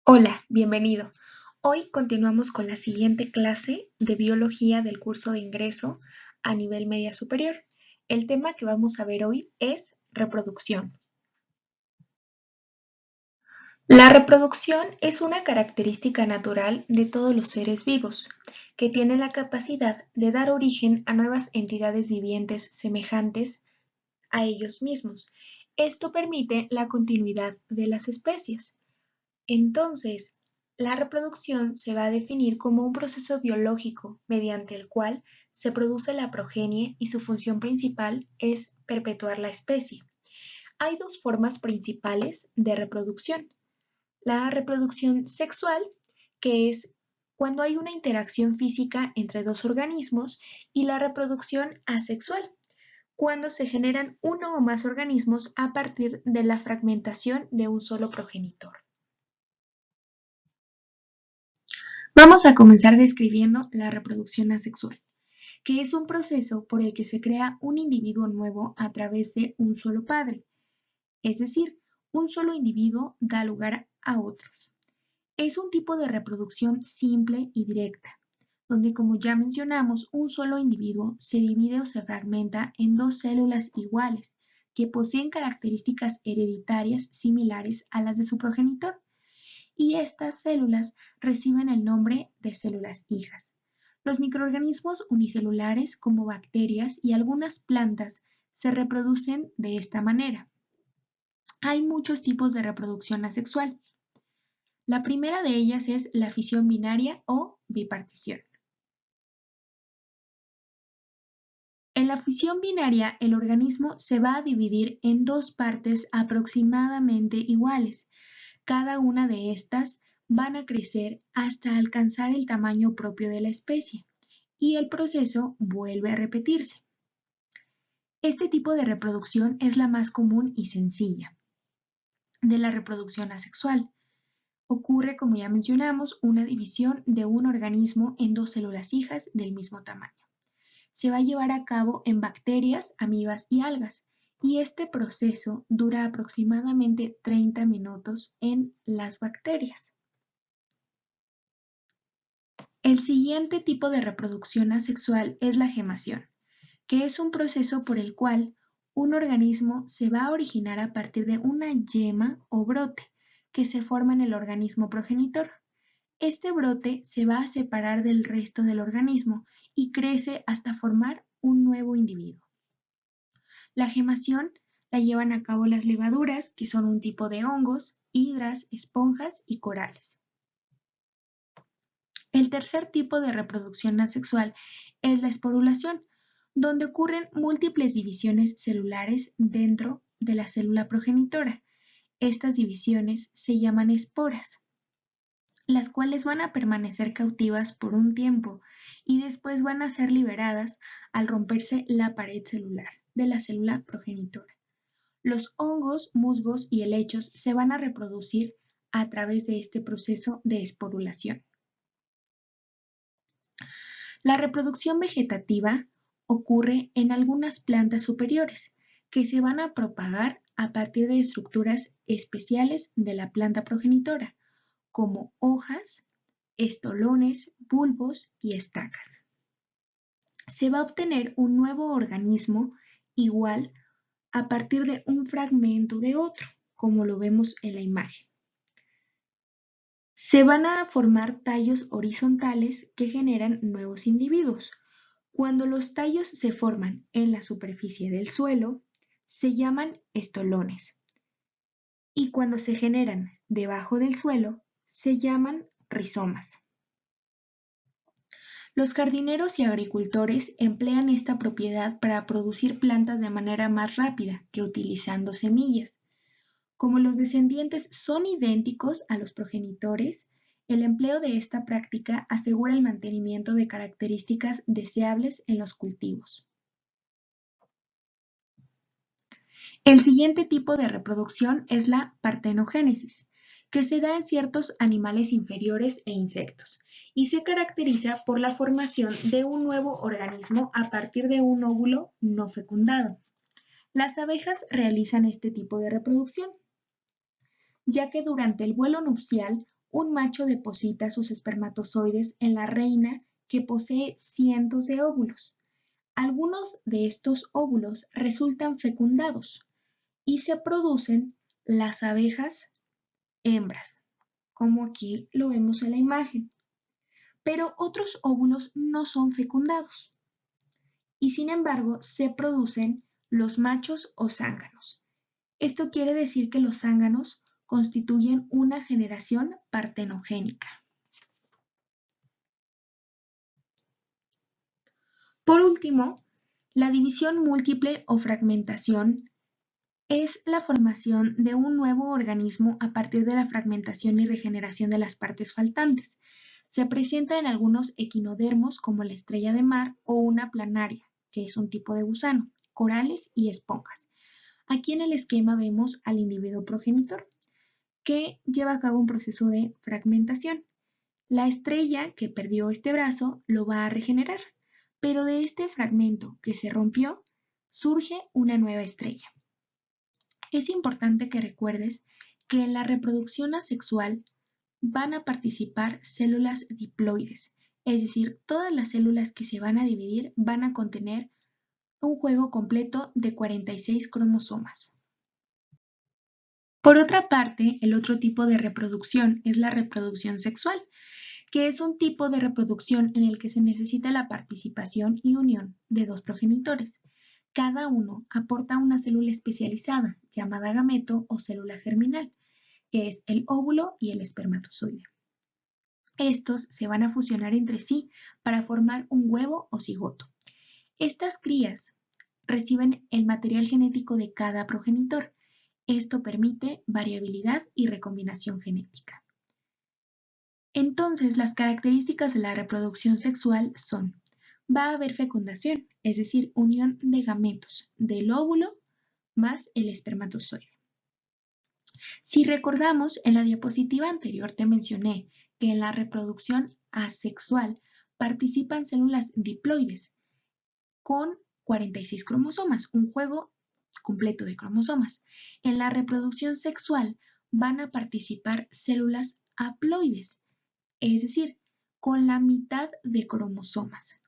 Hola, bienvenido. Hoy continuamos con la siguiente clase de biología del curso de ingreso a nivel media superior. El tema que vamos a ver hoy es reproducción. La reproducción es una característica natural de todos los seres vivos, que tienen la capacidad de dar origen a nuevas entidades vivientes semejantes a ellos mismos. Esto permite la continuidad de las especies. Entonces, la reproducción se va a definir como un proceso biológico mediante el cual se produce la progenie y su función principal es perpetuar la especie. Hay dos formas principales de reproducción. La reproducción sexual, que es cuando hay una interacción física entre dos organismos, y la reproducción asexual, cuando se generan uno o más organismos a partir de la fragmentación de un solo progenitor. Vamos a comenzar describiendo la reproducción asexual, que es un proceso por el que se crea un individuo nuevo a través de un solo padre, es decir, un solo individuo da lugar a otros. Es un tipo de reproducción simple y directa, donde, como ya mencionamos, un solo individuo se divide o se fragmenta en dos células iguales que poseen características hereditarias similares a las de su progenitor, y estas células reciben el nombre de células hijas. Los microorganismos unicelulares, como bacterias y algunas plantas, se reproducen de esta manera. Hay muchos tipos de reproducción asexual. La primera de ellas es la fisión binaria o bipartición. En la fisión binaria, el organismo se va a dividir en dos partes aproximadamente iguales. Cada una de estas van a crecer hasta alcanzar el tamaño propio de la especie, y el proceso vuelve a repetirse. Este tipo de reproducción es la más común y sencilla de la reproducción asexual. Ocurre, como ya mencionamos, una división de un organismo en dos células hijas del mismo tamaño. Se va a llevar a cabo en bacterias, amibas y algas, y este proceso dura aproximadamente 30 minutos en las bacterias. El siguiente tipo de reproducción asexual es la gemación, que es un proceso por el cual un organismo se va a originar a partir de una yema o brote que se forma en el organismo progenitor. Este brote se va a separar del resto del organismo y crece hasta formar un nuevo individuo. La gemación la llevan a cabo las levaduras, que son un tipo de hongos, hidras, esponjas y corales. El tercer tipo de reproducción asexual es la esporulación, donde ocurren múltiples divisiones celulares dentro de la célula progenitora. Estas divisiones se llaman esporas, las cuales van a permanecer cautivas por un tiempo y después van a ser liberadas al romperse la pared celular de la célula progenitora. Los hongos, musgos y helechos se van a reproducir a través de este proceso de esporulación. La reproducción vegetativa ocurre en algunas plantas superiores, que se van a propagar a partir de estructuras especiales de la planta progenitora, como hojas, estolones, bulbos y estacas. Se va a obtener un nuevo organismo igual a partir de un fragmento de otro, como lo vemos en la imagen. Se van a formar tallos horizontales que generan nuevos individuos. Cuando los tallos se forman en la superficie del suelo, se llaman estolones, y cuando se generan debajo del suelo, se llaman rizomas. Los jardineros y agricultores emplean esta propiedad para producir plantas de manera más rápida que utilizando semillas. Como los descendientes son idénticos a los progenitores, el empleo de esta práctica asegura el mantenimiento de características deseables en los cultivos. El siguiente tipo de reproducción es la partenogénesis, que se da en ciertos animales inferiores e insectos, y se caracteriza por la formación de un nuevo organismo a partir de un óvulo no fecundado. Las abejas realizan este tipo de reproducción, ya que durante el vuelo nupcial un macho deposita sus espermatozoides en la reina que posee cientos de óvulos. Algunos de estos óvulos resultan fecundados y se producen las abejas hembras, como aquí lo vemos en la imagen. Pero otros óvulos no son fecundados y sin embargo se producen los machos o zánganos. Esto quiere decir que los zánganos constituyen una generación partenogénica. Por último, la división múltiple o fragmentación es la formación de un nuevo organismo a partir de la fragmentación y regeneración de las partes faltantes. Se presenta en algunos equinodermos como la estrella de mar o una planaria, que es un tipo de gusano, corales y esponjas. Aquí en el esquema vemos al individuo progenitor, que lleva a cabo un proceso de fragmentación. La estrella que perdió este brazo lo va a regenerar, pero de este fragmento que se rompió surge una nueva estrella. Es importante que recuerdes que en la reproducción asexual van a participar células diploides, es decir, todas las células que se van a dividir van a contener un juego completo de 46 cromosomas. Por otra parte, el otro tipo de reproducción es la reproducción sexual, que es un tipo de reproducción en el que se necesita la participación y unión de dos progenitores. Cada uno aporta una célula especializada, llamada gameto o célula germinal, que es el óvulo y el espermatozoide. Estos se van a fusionar entre sí para formar un huevo o cigoto. Estas crías reciben el material genético de cada progenitor. Esto permite variabilidad y recombinación genética. Entonces, las características de la reproducción sexual son: va a haber fecundación, es decir, unión de gametos del óvulo más el espermatozoide. Si recordamos, en la diapositiva anterior te mencioné que en la reproducción asexual participan células diploides con 46 cromosomas, un juego completo de cromosomas. En la reproducción sexual van a participar células haploides, es decir, con la mitad de cromosomas,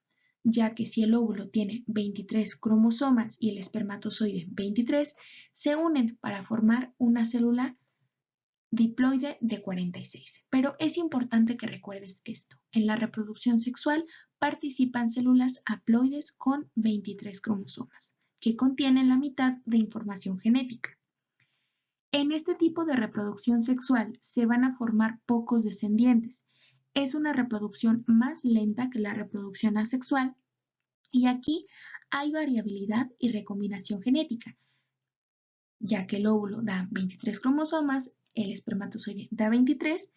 ya que si el óvulo tiene 23 cromosomas y el espermatozoide 23, se unen para formar una célula diploide de 46. Pero es importante que recuerdes esto. En la reproducción sexual participan células haploides con 23 cromosomas, que contienen la mitad de información genética. En este tipo de reproducción sexual se van a formar pocos descendientes. Es una reproducción más lenta que la reproducción asexual y aquí hay variabilidad y recombinación genética, ya que el óvulo da 23 cromosomas, el espermatozoide da 23,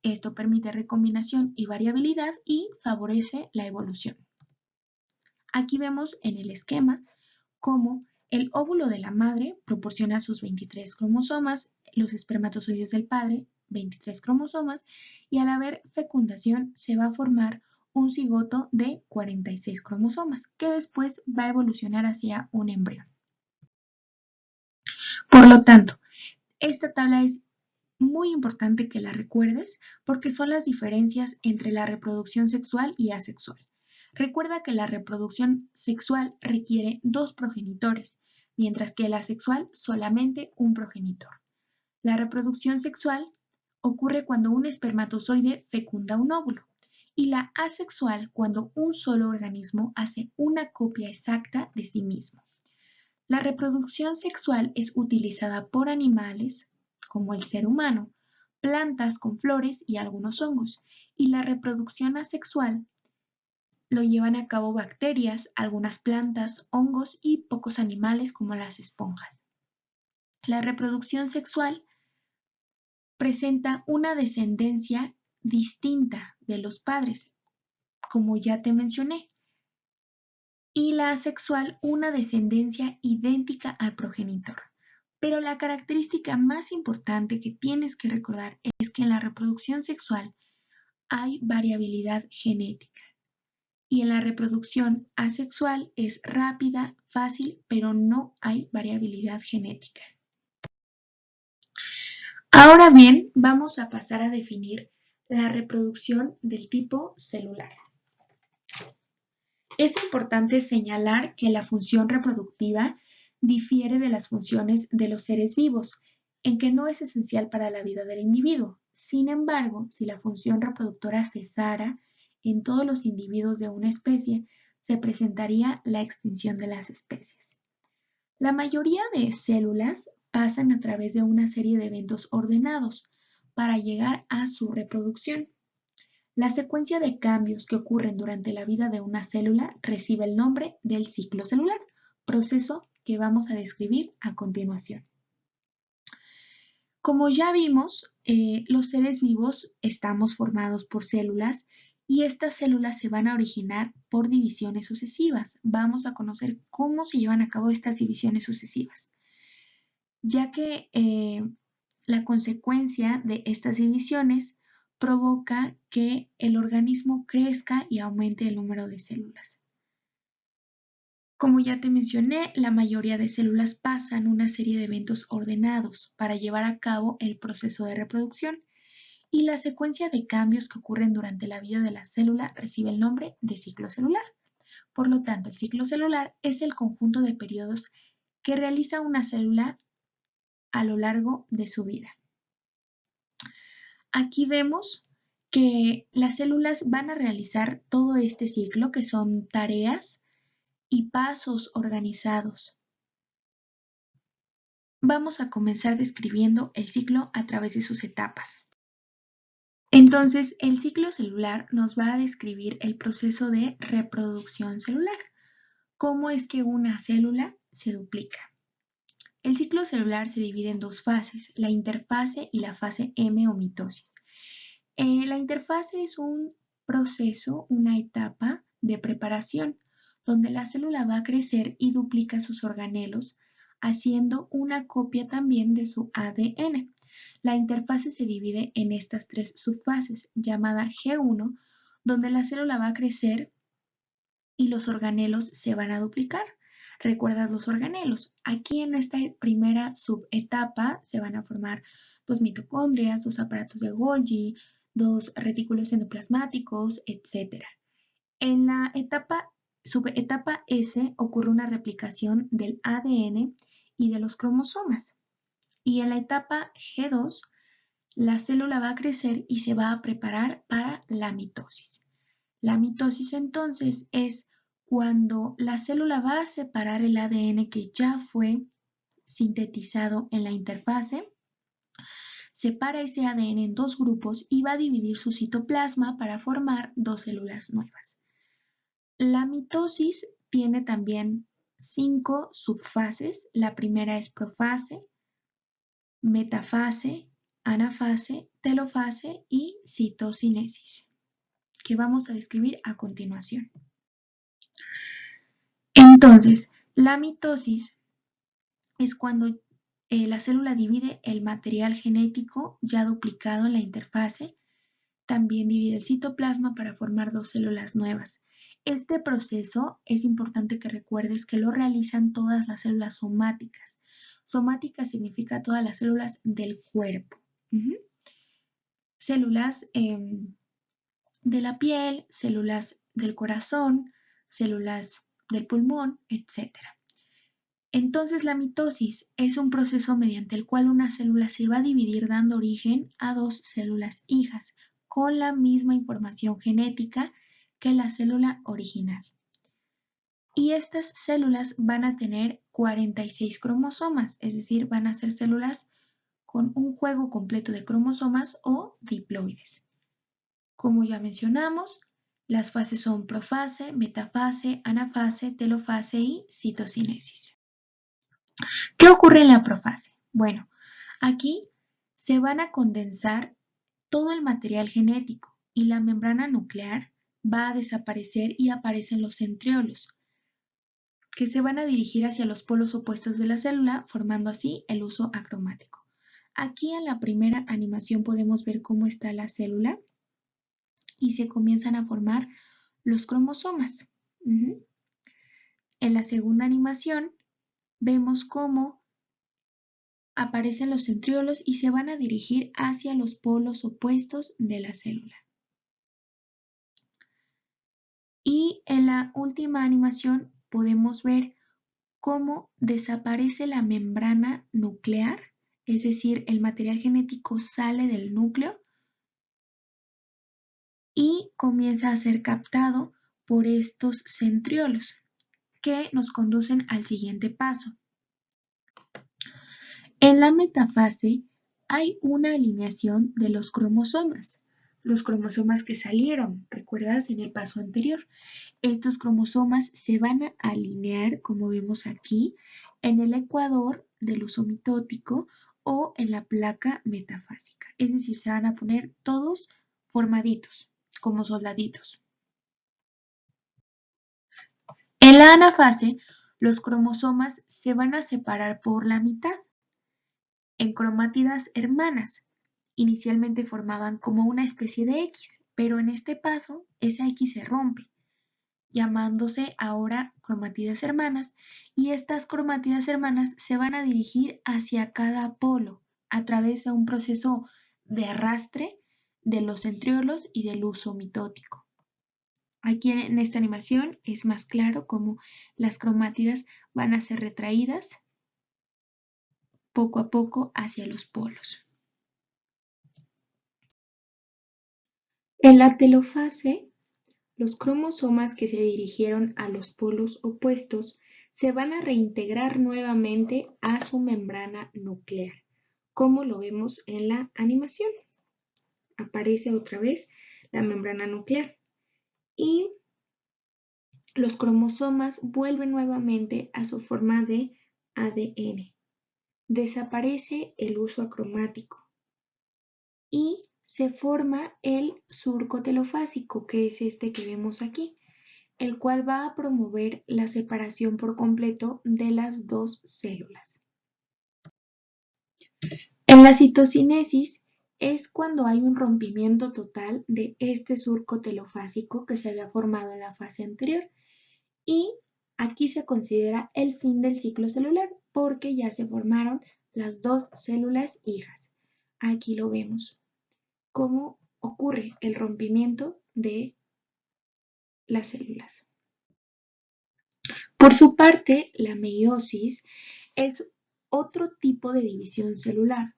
esto permite recombinación y variabilidad y favorece la evolución. Aquí vemos en el esquema cómo el óvulo de la madre proporciona sus 23 cromosomas, los espermatozoides del padre 23 cromosomas y al haber fecundación se va a formar un cigoto de 46 cromosomas que después va a evolucionar hacia un embrión. Por lo tanto, esta tabla es muy importante que la recuerdes porque son las diferencias entre la reproducción sexual y asexual. Recuerda que la reproducción sexual requiere dos progenitores, mientras que la asexual solamente un progenitor. La reproducción sexual ocurre cuando un espermatozoide fecunda un óvulo y la asexual cuando un solo organismo hace una copia exacta de sí mismo. La reproducción sexual es utilizada por animales, como el ser humano, plantas con flores y algunos hongos, y la reproducción asexual lo llevan a cabo bacterias, algunas plantas, hongos y pocos animales como las esponjas. La reproducción sexual presenta una descendencia distinta de los padres, como ya te mencioné, y la asexual una descendencia idéntica al progenitor. Pero la característica más importante que tienes que recordar es que en la reproducción sexual hay variabilidad genética y en la reproducción asexual es rápida, fácil, pero no hay variabilidad genética. Ahora bien, vamos a pasar a definir La reproducción del tipo celular. Es importante señalar que la función reproductiva difiere de las funciones de los seres vivos, en que no es esencial para la vida del individuo. Sin embargo, si la función reproductora cesara en todos los individuos de una especie, se presentaría la extinción de las especies. La mayoría de células pasan a través de una serie de eventos ordenados para llegar a su reproducción. La secuencia de cambios que ocurren durante la vida de una célula recibe el nombre del ciclo celular, proceso que vamos a describir a continuación. Como ya vimos, los seres vivos estamos formados por células y estas células se van a originar por divisiones sucesivas. Vamos a conocer cómo se llevan a cabo estas divisiones sucesivas, ya que la consecuencia de estas divisiones provoca que el organismo crezca y aumente el número de células. Como ya te mencioné, la mayoría de células pasan una serie de eventos ordenados para llevar a cabo el proceso de reproducción y la secuencia de cambios que ocurren durante la vida de la célula recibe el nombre de ciclo celular. Por lo tanto, el ciclo celular es el conjunto de periodos que realiza una célula a lo largo de su vida. Aquí vemos que las células van a realizar todo este ciclo, que son tareas y pasos organizados. Vamos a comenzar describiendo el ciclo a través de sus etapas. Entonces, el ciclo celular nos va a describir el proceso de reproducción celular. ¿Cómo es que una célula se duplica? El ciclo celular se divide en dos fases, la interfase y la fase M o mitosis. La interfase es un proceso, una etapa de preparación, donde la célula va a crecer y duplica sus organelos, haciendo una copia también de su ADN. La interfase se divide en estas tres subfases, llamada G1, donde la célula va a crecer y los organelos se van a duplicar. ¿Recuerdas los organelos? Aquí en esta primera subetapa se van a formar dos mitocondrias, dos aparatos de Golgi, dos retículos endoplasmáticos, etc. En la subetapa S ocurre una replicación del ADN y de los cromosomas. Y en la etapa G2, la célula va a crecer y se va a preparar para la mitosis. La mitosis entonces es cuando la célula va a separar el ADN que ya fue sintetizado en la interfase, separa ese ADN en dos grupos y va a dividir su citoplasma para formar dos células nuevas. La mitosis tiene también 5 subfases. La primera es profase, metafase, anafase, telofase y citocinesis, que vamos a describir a continuación. Entonces, la mitosis es cuando la célula divide el material genético ya duplicado en la interfase, también divide el citoplasma para formar dos células nuevas. Este proceso es importante que recuerdes que lo realizan todas las células somáticas. Somática significa todas las células del cuerpo. Células de la piel, células del corazón, células del pulmón, etc. Entonces la mitosis es un proceso mediante el cual una célula se va a dividir dando origen a dos células hijas con la misma información genética que la célula original. Y estas células van a tener 46 cromosomas, es decir, van a ser células con un juego completo de cromosomas o diploides. Como ya mencionamos, las fases son profase, metafase, anafase, telofase y citocinesis. ¿Qué ocurre en la profase? Bueno, aquí se van a condensar todo el material genético y la membrana nuclear va a desaparecer y aparecen los centriolos, que se van a dirigir hacia los polos opuestos de la célula, formando así el uso acromático. Aquí en la primera animación podemos ver cómo está la célula y se comienzan a formar los cromosomas. En la segunda animación vemos cómo aparecen los centriolos y se van a dirigir hacia los polos opuestos de la célula. Y en la última animación podemos ver cómo desaparece la membrana nuclear, es decir, el material genético sale del núcleo y comienza a ser captado por estos centriolos que nos conducen al siguiente paso. En la metafase hay una alineación de los cromosomas que salieron, ¿recuerdas en el paso anterior? Estos cromosomas se van a alinear, como vemos aquí, en el ecuador del uso mitótico o en la placa metafásica. Es decir, se van a poner todos formaditos, como soldaditos. En la anafase, los cromosomas se van a separar por la mitad en cromátidas hermanas. Inicialmente formaban como una especie de X, pero en este paso esa X se rompe, llamándose ahora cromátidas hermanas, y estas cromátidas hermanas se van a dirigir hacia cada polo a través de un proceso de arrastre de los centriolos y del uso mitótico. Aquí en esta animación es más claro cómo las cromátidas van a ser retraídas poco a poco hacia los polos. En la telofase, los cromosomas que se dirigieron a los polos opuestos se van a reintegrar nuevamente a su membrana nuclear, como lo vemos en la animación. Aparece otra vez la membrana nuclear y los cromosomas vuelven nuevamente a su forma de ADN. Desaparece el uso acromático y se forma el surco telofásico, que es este que vemos aquí, el cual va a promover la separación por completo de las dos células. En la citocinesis es cuando hay un rompimiento total de este surco telofásico que se había formado en la fase anterior y aquí se considera el fin del ciclo celular porque ya se formaron las dos células hijas. Aquí lo vemos, cómo ocurre el rompimiento de las células. Por su parte, la meiosis es otro tipo de división celular,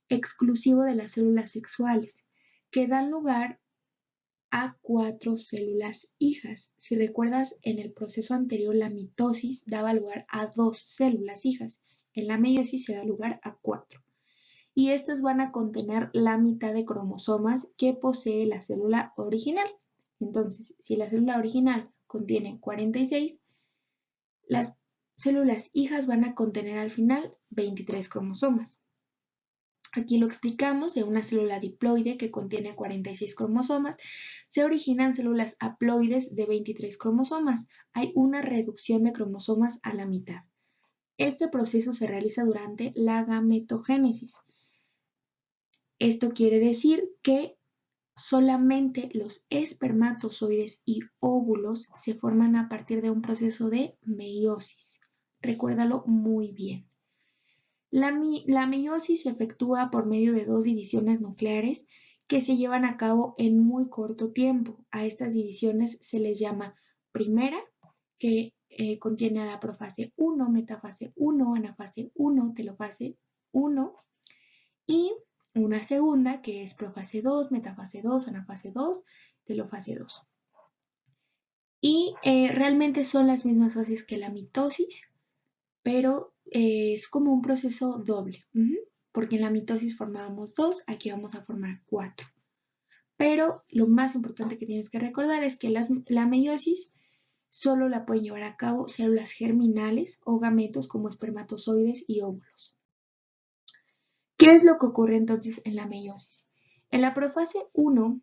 exclusivo de las células sexuales, que dan lugar a 4 células hijas. Si recuerdas, en el proceso anterior la mitosis daba lugar a 2 células hijas. En la meiosis se da lugar a 4. Y estas van a contener la mitad de cromosomas que posee la célula original. Entonces, si la célula original contiene 46, las células hijas van a contener al final 23 cromosomas. Aquí lo explicamos, de una célula diploide que contiene 46 cromosomas, se originan células haploides de 23 cromosomas. Hay una reducción de cromosomas a la mitad. Este proceso se realiza durante la gametogénesis. Esto quiere decir que solamente los espermatozoides y óvulos se forman a partir de un proceso de meiosis. Recuérdalo muy bien. La meiosis se efectúa por medio de dos divisiones nucleares que se llevan a cabo en muy corto tiempo. A estas divisiones se les llama primera, que contiene a la profase 1, metafase 1, anafase 1, telofase 1, y una segunda que es profase 2, metafase 2, anafase 2, telofase 2. Y realmente son las mismas fases que la mitosis, pero es como un proceso doble, porque en la mitosis formábamos 2, aquí vamos a formar 4. Pero lo más importante que tienes que recordar es que la meiosis solo la pueden llevar a cabo células germinales o gametos como espermatozoides y óvulos. ¿Qué es lo que ocurre entonces en la meiosis? En la profase 1,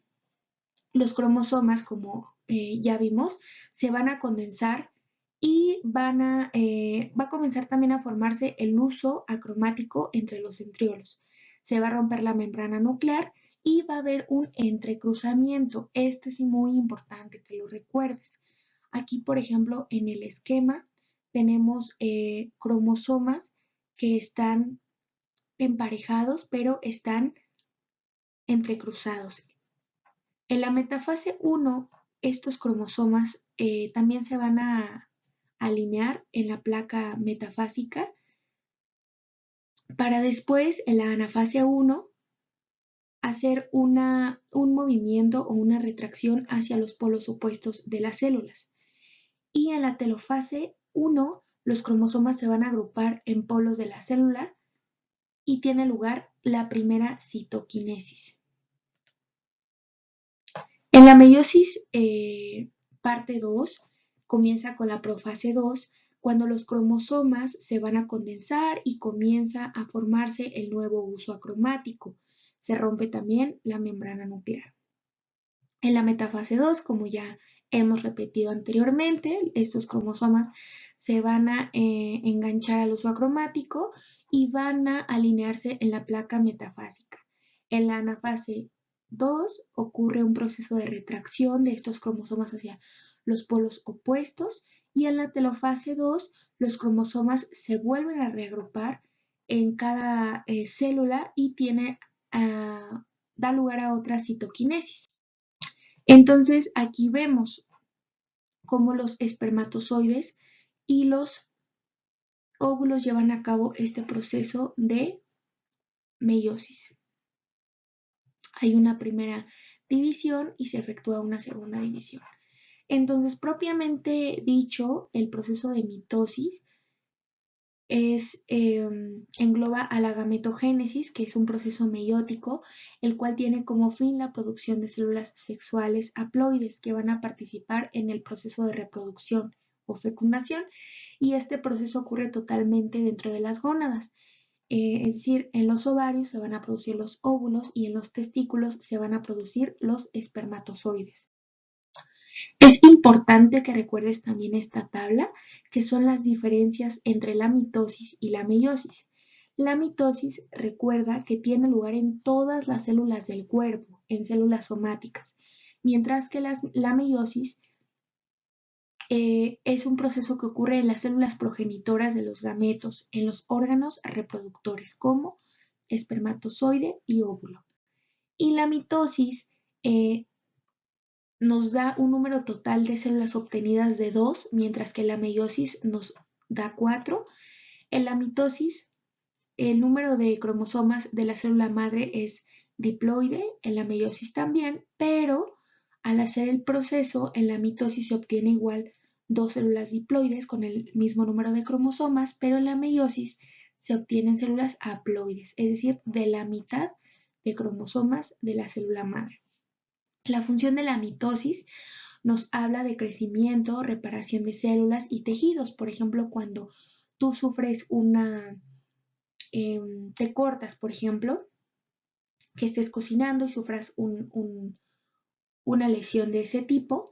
los cromosomas, como ya vimos, se van a condensar y va a comenzar también a formarse el uso acromático entre los centriolos. Se va a romper la membrana nuclear y va a haber un entrecruzamiento. Esto es muy importante que lo recuerdes. Aquí, por ejemplo, en el esquema tenemos cromosomas que están emparejados, pero están entrecruzados. En la metafase 1, estos cromosomas también se van a alinear en la placa metafásica para después, en la anafase 1, hacer un movimiento o una retracción hacia los polos opuestos de las células. Y en la telofase 1, los cromosomas se van a agrupar en polos de la célula y tiene lugar la primera citoquinesis. En la meiosis parte 2 comienza con la profase 2, cuando los cromosomas se van a condensar y comienza a formarse el nuevo uso acromático. Se rompe también la membrana nuclear. En la metafase 2, como ya hemos repetido anteriormente, estos cromosomas se van a enganchar al uso acromático y van a alinearse en la placa metafásica. En la anafase 2 ocurre un proceso de retracción de estos cromosomas hacia los polos opuestos y en la telofase 2 los cromosomas se vuelven a reagrupar en cada célula y da lugar a otra citoquinesis. Entonces aquí vemos cómo los espermatozoides y los óvulos llevan a cabo este proceso de meiosis. Hay una primera división y se efectúa una segunda división. Entonces, propiamente dicho, el proceso de mitosis engloba a la gametogénesis, que es un proceso meiótico, el cual tiene como fin la producción de células sexuales haploides que van a participar en el proceso de reproducción o fecundación, y este proceso ocurre totalmente dentro de las gónadas. Es decir, en los ovarios se van a producir los óvulos y en los testículos se van a producir los espermatozoides. Es importante que recuerdes también esta tabla, que son las diferencias entre la mitosis y la meiosis. La mitosis, recuerda que tiene lugar en todas las células del cuerpo, en células somáticas, mientras que la meiosis es un proceso que ocurre en las células progenitoras de los gametos, en los órganos reproductores, como espermatozoide y óvulo. Y la mitosis nos da un número total de células obtenidas de 2, mientras que la meiosis nos da 4. En la mitosis, el número de cromosomas de la célula madre es diploide, en la meiosis también, pero al hacer el proceso, en la mitosis se obtiene igual 2 células diploides con el mismo número de cromosomas, pero en la meiosis se obtienen células haploides, es decir, de la mitad de cromosomas de la célula madre. La función de la mitosis nos habla de crecimiento, reparación de células y tejidos. Por ejemplo, cuando tú sufres te cortas, por ejemplo, que estés cocinando y sufras una lesión de ese tipo,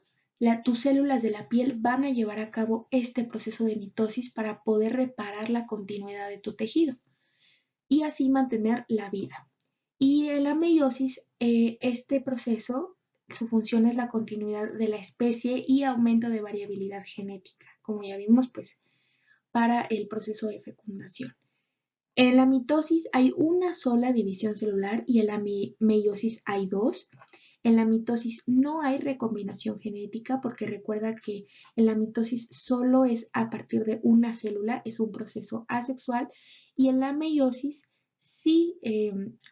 tus células de la piel van a llevar a cabo este proceso de mitosis para poder reparar la continuidad de tu tejido y así mantener la vida. Y en la meiosis, este proceso, su función es la continuidad de la especie y aumento de variabilidad genética, como ya vimos, pues, para el proceso de fecundación. En la mitosis hay una sola división celular y en la meiosis hay 2. En la mitosis no hay recombinación genética porque recuerda que en la mitosis solo es a partir de una célula, es un proceso asexual, y en la meiosis sí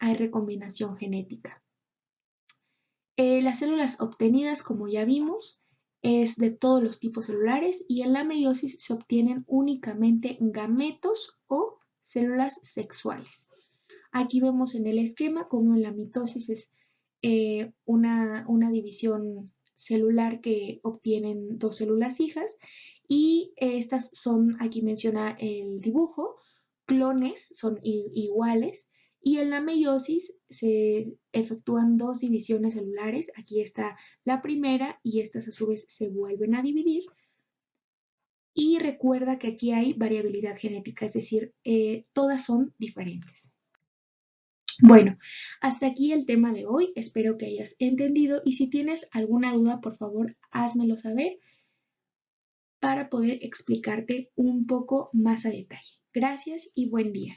hay recombinación genética. Las células obtenidas, como ya vimos, es de todos los tipos celulares y en la meiosis se obtienen únicamente gametos o células sexuales. Aquí vemos en el esquema cómo en la mitosis es una división celular que obtienen 2 células hijas y estas son, aquí menciona el dibujo, clones, son iguales, y en la meiosis se efectúan 2 divisiones celulares. Aquí está la primera y estas a su vez se vuelven a dividir. Y recuerda que aquí hay variabilidad genética, es decir, todas son diferentes. Bueno, hasta aquí el tema de hoy. Espero que hayas entendido y si tienes alguna duda, por favor, házmelo saber para poder explicarte un poco más a detalle. Gracias y buen día.